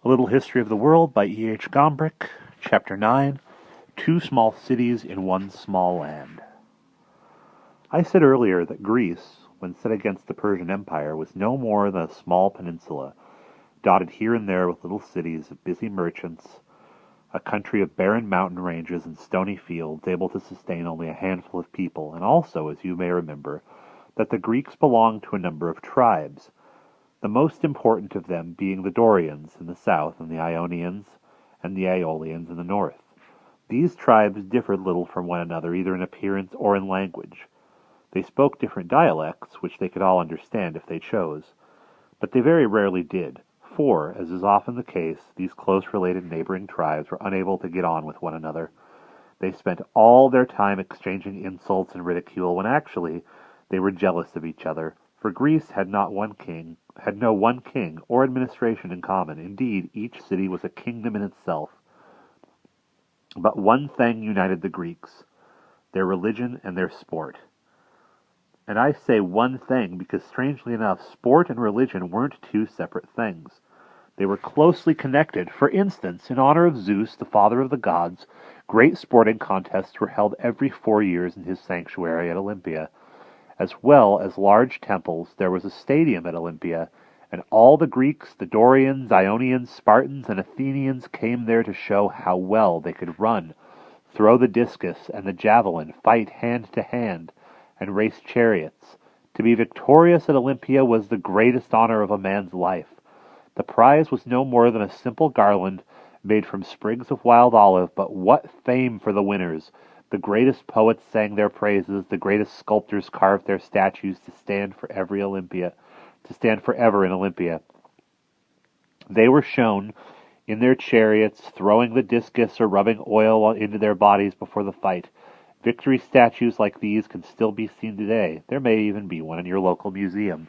A Little History of the World by E.H. Gombrich, Chapter 9, Two Small Cities in One Small Land. I said earlier that Greece, when set against the Persian Empire, was no more than a small peninsula, dotted here and there with little cities of busy merchants, a country of barren mountain ranges and stony fields able to sustain only a handful of people, and also, as you may remember, that the Greeks belonged to a number of tribes, the most important of them being the Dorians in the south and the Ionians and the Aeolians in the north. These tribes differed little from one another either in appearance or in language. They spoke different dialects, which they could all understand if they chose, but they very rarely did, for, as is often the case, these close-related neighboring tribes were unable to get on with one another. They spent all their time exchanging insults and ridicule, when actually they were jealous of each other, for Greece had no one king or administration in common. Indeed, each city was a kingdom in itself. But one thing united the Greeks: their religion and their sport. And I say one thing because, strangely enough, sport and religion weren't two separate things. They were closely connected. For instance, in honor of Zeus, the father of the gods, great sporting contests were held every 4 years in his sanctuary at Olympia. As well as large temples, there was a stadium at Olympia, and all the Greeks, the Dorians, Ionians, Spartans, and Athenians came there to show how well they could run, throw the discus and the javelin, fight hand to hand, and race chariots. To be victorious at Olympia was the greatest honor of a man's life. The prize was no more than a simple garland made from sprigs of wild olive, but what fame for the winners! The greatest poets sang their praises, the greatest sculptors carved their statues to stand forever in Olympia. They were shown in their chariots, throwing the discus or rubbing oil into their bodies before the fight. Victory statues like these can still be seen today. There may even be one in your local museum.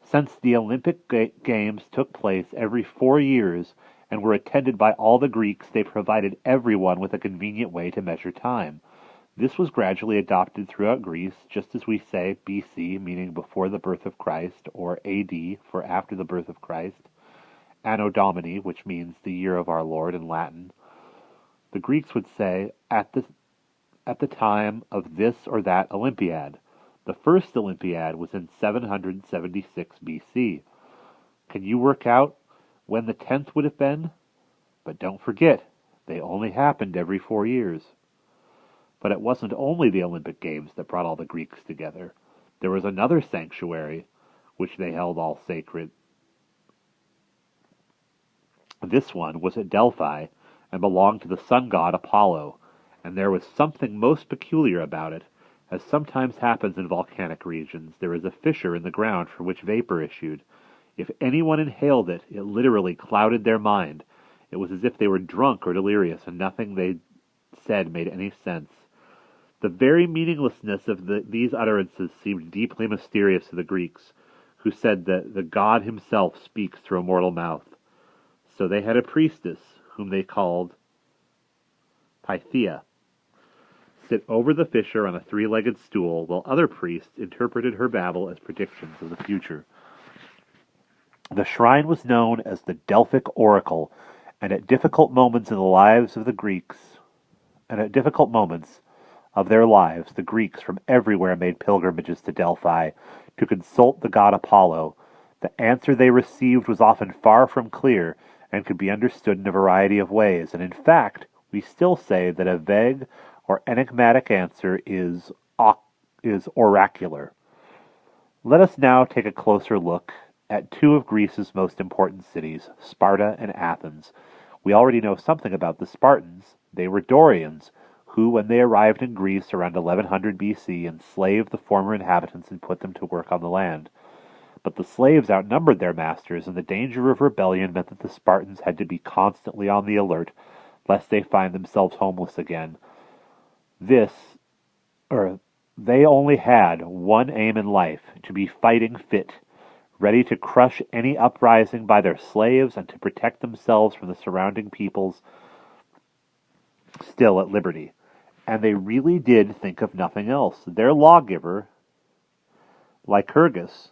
Since the Olympic Games took place every 4 years, and were attended by all the Greeks, they provided everyone with a convenient way to measure time. This was gradually adopted throughout Greece, just as we say BC, meaning before the birth of Christ, or AD, for after the birth of Christ, Anno Domini, which means the year of our Lord in Latin. The Greeks would say, at the time of this or that Olympiad. The first Olympiad was in 776 BC. Can you work out when the 10th would have been? But don't forget, they only happened every 4 years. But it wasn't only the Olympic Games that brought all the Greeks together. There was another sanctuary, which they held all sacred. This one was at Delphi, and belonged to the sun god Apollo, and there was something most peculiar about it. As sometimes happens in volcanic regions, there is a fissure in the ground from which vapor issued. If anyone inhaled it, it literally clouded their mind. It was as if they were drunk or delirious, and nothing they said made any sense. The very meaninglessness of these utterances seemed deeply mysterious to the Greeks, who said that the god himself speaks through a mortal mouth. So they had a priestess, whom they called Pythia, sit over the fissure on a 3-legged stool, while other priests interpreted her babble as predictions of the future. The shrine was known as the Delphic Oracle, and at difficult moments in the lives of the Greeks, the Greeks from everywhere made pilgrimages to Delphi to consult the god Apollo. The answer they received was often far from clear, and could be understood in a variety of ways, and in fact, we still say that a vague or enigmatic answer is oracular. Let us now take a closer look at two of Greece's most important cities, Sparta and Athens. We already know something about the Spartans. They were Dorians, who, when they arrived in Greece around 1100 BC, enslaved the former inhabitants and put them to work on the land. But the slaves outnumbered their masters, and the danger of rebellion meant that the Spartans had to be constantly on the alert, lest they find themselves homeless again. They only had one aim in life: to be fighting fit, ready to crush any uprising by their slaves and to protect themselves from the surrounding peoples still at liberty. And they really did think of nothing else. Their lawgiver, Lycurgus,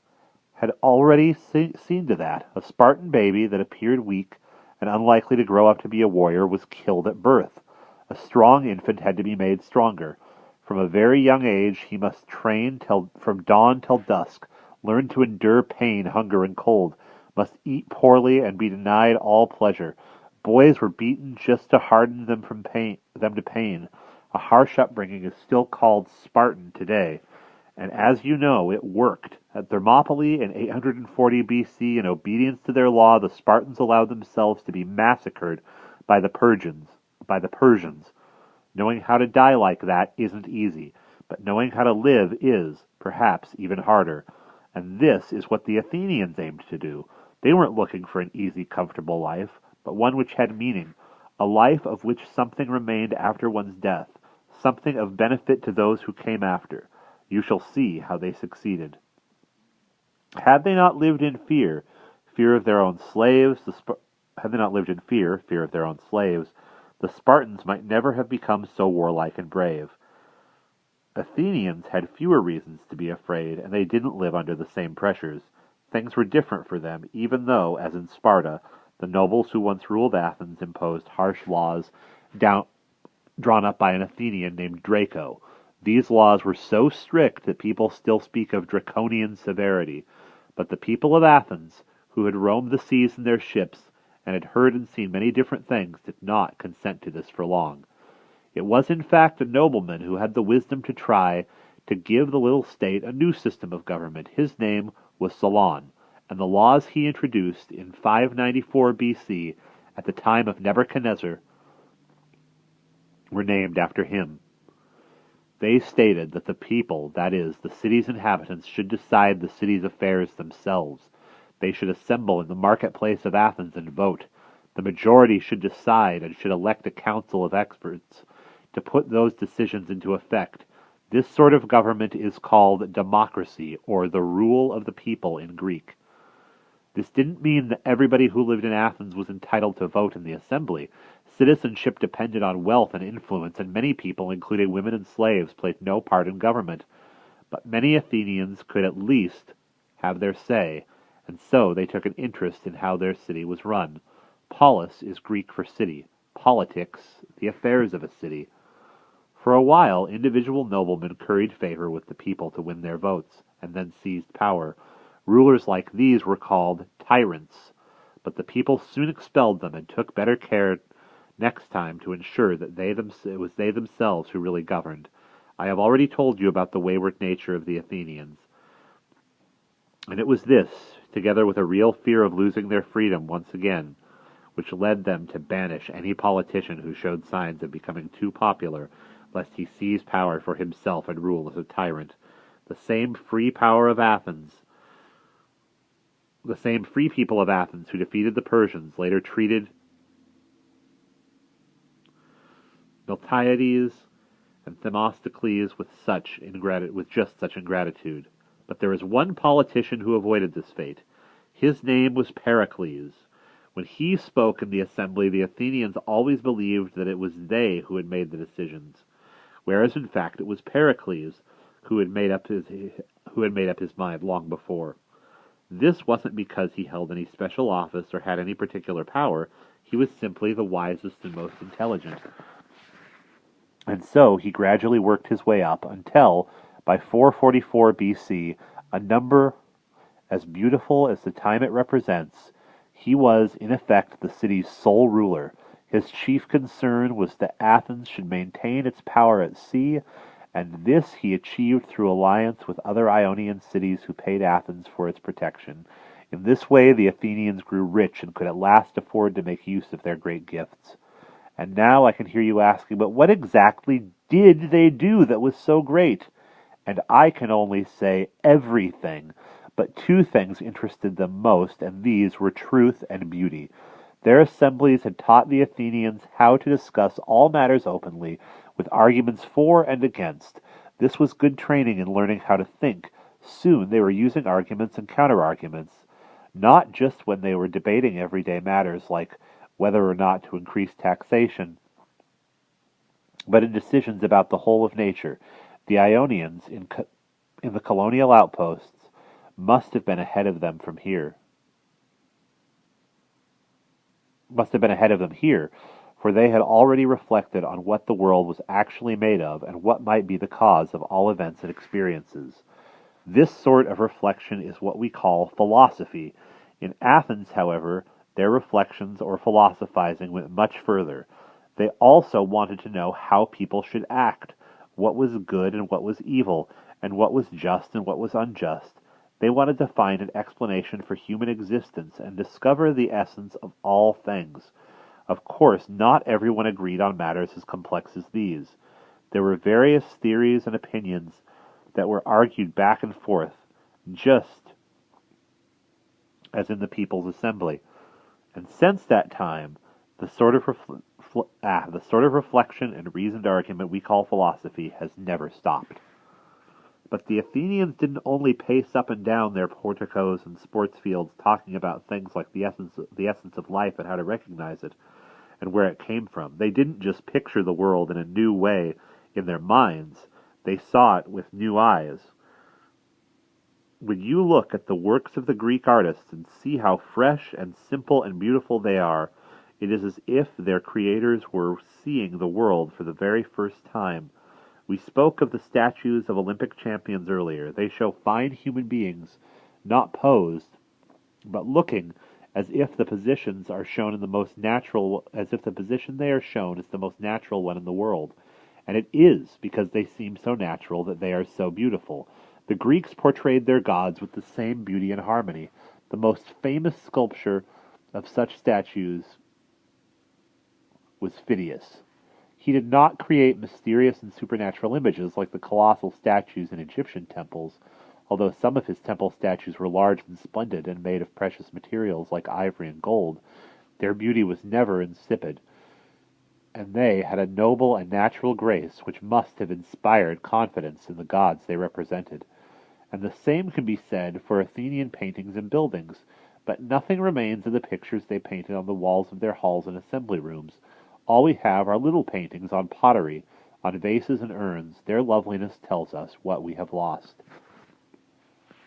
had already seen to that. A Spartan baby that appeared weak and unlikely to grow up to be a warrior, was killed at birth. A strong infant had to be made stronger. From a very young age he must train from dawn till dusk, learn to endure pain, hunger, and cold, must eat poorly and be denied all pleasure. Boys were beaten just to harden them to pain. A harsh upbringing is still called Spartan today, and as you know, it worked. At Thermopylae in 840 BC, in obedience to their law, the Spartans allowed themselves to be massacred by the Persians. Knowing how to die like that isn't easy, but knowing how to live is, perhaps, even harder. And this is what the Athenians aimed to do. They weren't looking for an easy, comfortable life, but one which had meaning, a life of which something remained after one's death, something of benefit to those who came after. You shall see how they succeeded. Had they not lived in fear of their own slaves, the Spartans might never have become so warlike and brave. Athenians had fewer reasons to be afraid, and they didn't live under the same pressures. Things were different for them, even though, as in Sparta, the nobles who once ruled Athens imposed harsh laws drawn up by an Athenian named Draco. These laws were so strict that people still speak of draconian severity. But the people of Athens, who had roamed the seas in their ships, and had heard and seen many different things, did not consent to this for long. It was in fact a nobleman who had the wisdom to try to give the little state a new system of government. His name was Solon, and the laws he introduced in 594 BC, at the time of Nebuchadnezzar, were named after him. They stated that the people, that is, the city's inhabitants, should decide the city's affairs themselves. They should assemble in the marketplace of Athens and vote. The majority should decide and should elect a council of experts to put those decisions into effect. This sort of government is called democracy, or the rule of the people in Greek. This didn't mean that everybody who lived in Athens was entitled to vote in the assembly. Citizenship depended on wealth and influence, and many people, including women and slaves, played no part in government. But many Athenians could at least have their say, and so they took an interest in how their city was run. Polis is Greek for city. Politics, the affairs of a city. For a while, individual noblemen curried favor with the people to win their votes, and then seized power. Rulers like these were called tyrants, but the people soon expelled them and took better care next time to ensure that it was they themselves who really governed. I have already told you about the wayward nature of the Athenians. And it was this, together with a real fear of losing their freedom once again, which led them to banish any politician who showed signs of becoming too popular, lest he seize power for himself and rule as a tyrant. The same free people of Athens who defeated the Persians later treated Miltiades and Themistocles with just such ingratitude. But there is one politician who avoided this fate. His name was Pericles. When he spoke in the assembly, the Athenians always believed that it was they who had made the decisions, whereas in fact it was Pericles who had made up his mind long before. This wasn't because he held any special office or had any particular power. He was simply the wisest and most intelligent. And so he gradually worked his way up until, by 444 BC, a number as beautiful as the time it represents, he was, in effect, the city's sole ruler. His chief concern was that Athens should maintain its power at sea, and this he achieved through alliance with other Ionian cities who paid Athens for its protection. In this way, the Athenians grew rich and could at last afford to make use of their great gifts. And now I can hear you asking, but what exactly did they do that was so great? And I can only say everything. But two things interested them most, and these were truth and beauty. Their assemblies had taught the Athenians how to discuss all matters openly, with arguments for and against. This was good training in learning how to think. Soon they were using arguments and counter-arguments, not just when they were debating everyday matters like whether or not to increase taxation, but in decisions about the whole of nature. The Ionians, in the colonial outposts, must have been ahead of them from here. must have been ahead of them here, for they had already reflected on what the world was actually made of and what might be the cause of all events and experiences. This sort of reflection is what we call philosophy. In Athens, however, their reflections or philosophizing went much further. They also wanted to know how people should act, what was good and what was evil, and what was just and what was unjust. They wanted to find an explanation for human existence and discover the essence of all things. Of course, not everyone agreed on matters as complex as these. There were various theories and opinions that were argued back and forth, just as in the People's Assembly. And since that time, the sort of reflection and reasoned argument we call philosophy has never stopped. But the Athenians didn't only pace up and down their porticos and sports fields talking about things like the essence of life and how to recognize it and where it came from. They didn't just picture the world in a new way in their minds. They saw it with new eyes. When you look at the works of the Greek artists and see how fresh and simple and beautiful they are, it is as if their creators were seeing the world for the very first time. We spoke of the statues of Olympic champions earlier. They show fine human beings, not posed, but looking as if the positions are shown in the most natural, as if the position they are shown is the most natural one in the world. And it is because they seem so natural that they are so beautiful. The Greeks portrayed their gods with the same beauty and harmony. The most famous sculpture of such statues was Phidias. He did not create mysterious and supernatural images like the colossal statues in Egyptian temples, although some of his temple statues were large and splendid and made of precious materials like ivory and gold. Their beauty was never insipid, and they had a noble and natural grace which must have inspired confidence in the gods they represented. And the same can be said for Athenian paintings and buildings, but nothing remains of the pictures they painted on the walls of their halls and assembly rooms. All we have are little paintings on pottery, on vases and urns. Their loveliness tells us what we have lost.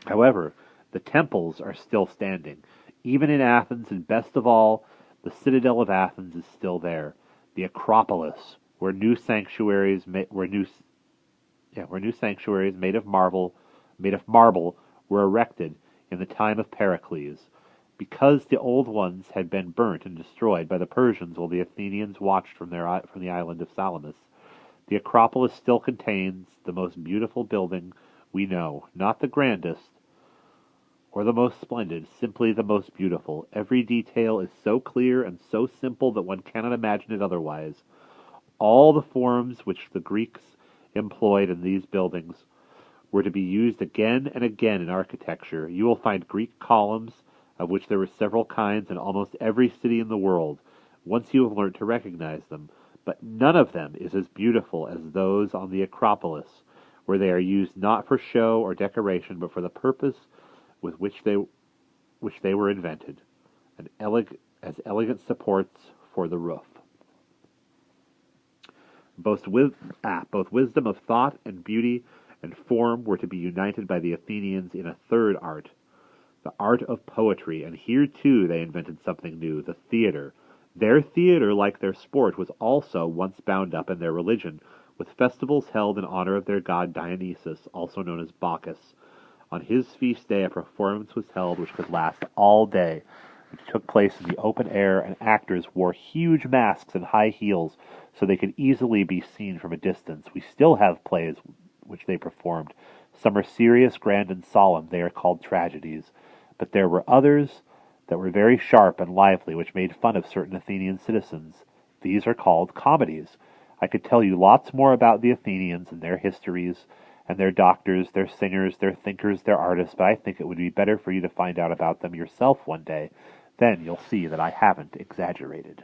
However, the temples are still standing. Even in Athens, and best of all, the citadel of Athens is still there. The Acropolis, where new sanctuaries made of marble were erected in the time of Pericles, because the old ones had been burnt and destroyed by the Persians while the Athenians watched from the island of Salamis. The Acropolis still contains the most beautiful building we know, not the grandest or the most splendid, simply the most beautiful. Every detail is so clear and so simple that one cannot imagine it otherwise. All the forms which the Greeks employed in these buildings were to be used again and again in architecture. You will find Greek columns, of which there were several kinds in almost every city in the world, once you have learned to recognize them, but none of them is as beautiful as those on the Acropolis, where they are used not for show or decoration, but for the purpose with which they were invented, as elegant supports for the roof. Both wisdom of thought and beauty and form were to be united by the Athenians in a third art, the art of poetry, and here too they invented something new, the theater. Their theater, like their sport, was also once bound up in their religion, with festivals held in honor of their god Dionysus, also known as Bacchus. On his feast day a performance was held which could last all day, which took place in the open air, and actors wore huge masks and high heels so they could easily be seen from a distance. We still have plays which they performed. Some are serious, grand, and solemn. They are called tragedies. But there were others that were very sharp and lively, which made fun of certain Athenian citizens. These are called comedies. I could tell you lots more about the Athenians and their histories, and their doctors, their singers, their thinkers, their artists, but I think it would be better for you to find out about them yourself one day. Then you'll see that I haven't exaggerated.